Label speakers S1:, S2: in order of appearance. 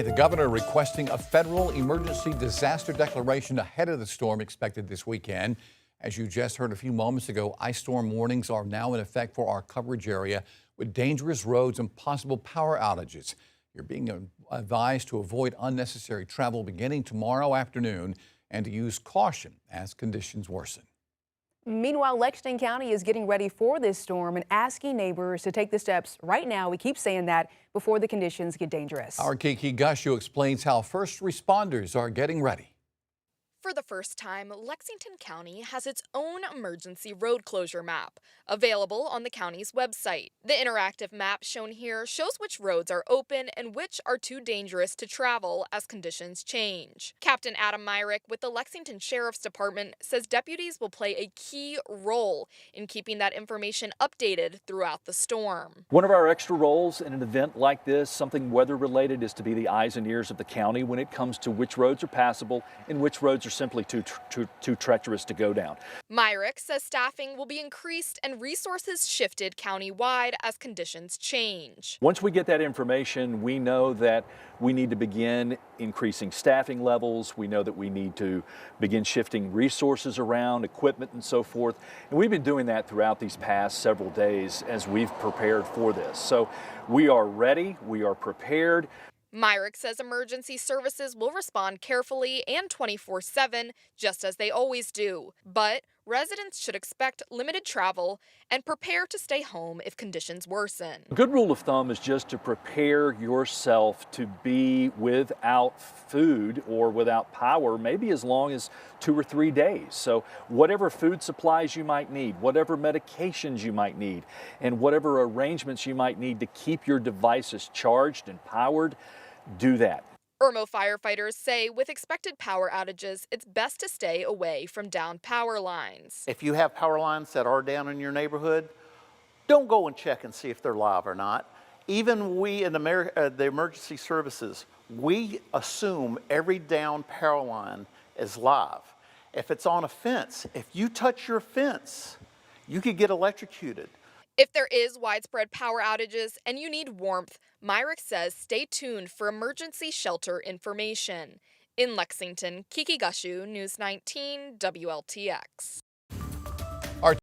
S1: The governor requesting a federal emergency disaster declaration ahead of the storm expected this weekend. As you just heard a few moments ago, ice storm warnings are now in effect for our coverage area with dangerous roads and possible power outages. You're being advised to avoid unnecessary travel beginning tomorrow afternoon and to use caution as conditions worsen.
S2: Meanwhile, Lexington County is getting ready for this storm and asking neighbors to take the steps right now. We keep saying that before the conditions get dangerous.
S1: Our Kiki Gushu explains how first responders are getting ready.
S3: For the first time, Lexington County has its own emergency road closure map, available on the county's website. The interactive map shown here shows which roads are open and which are too dangerous to travel as conditions change. Captain Adam Myrick with the Lexington Sheriff's Department says deputies will play a key role in keeping that information updated throughout the storm.
S4: One of our extra roles in an event like this, something weather related, is to be the eyes and ears of the county when it comes to which roads are passable and which roads are simply too treacherous to go down.
S3: Myrick says staffing will be increased and resources shifted countywide as conditions change.
S4: Once we get that information, we know that we need to begin increasing staffing levels. We know that we need to begin shifting resources around, equipment and so forth. And we've been doing that throughout these past several days as we've prepared for this. So we are ready, we are prepared.
S3: Myrick says emergency services will respond carefully and 24/7, just as they always do. But residents should expect limited travel and prepare to stay home if conditions worsen.
S4: A good rule of thumb is just to prepare yourself to be without food or without power, maybe as long as 2 or 3 days. So whatever food supplies you might need, whatever medications you might need, and whatever arrangements you might need to keep your devices charged and powered, do that.
S3: IRMO firefighters say with expected power outages, it's best to stay away from downed power lines.
S5: If you have power lines that are down in your neighborhood, don't go and check and see if they're live or not. Even we in the emergency services, we assume every downed power line is live. If it's on a fence, if you touch your fence, you could get electrocuted.
S3: If there is widespread power outages and you need warmth, Myrick says stay tuned for emergency shelter information. In Lexington, Kiki Gushu, News 19 WLTX.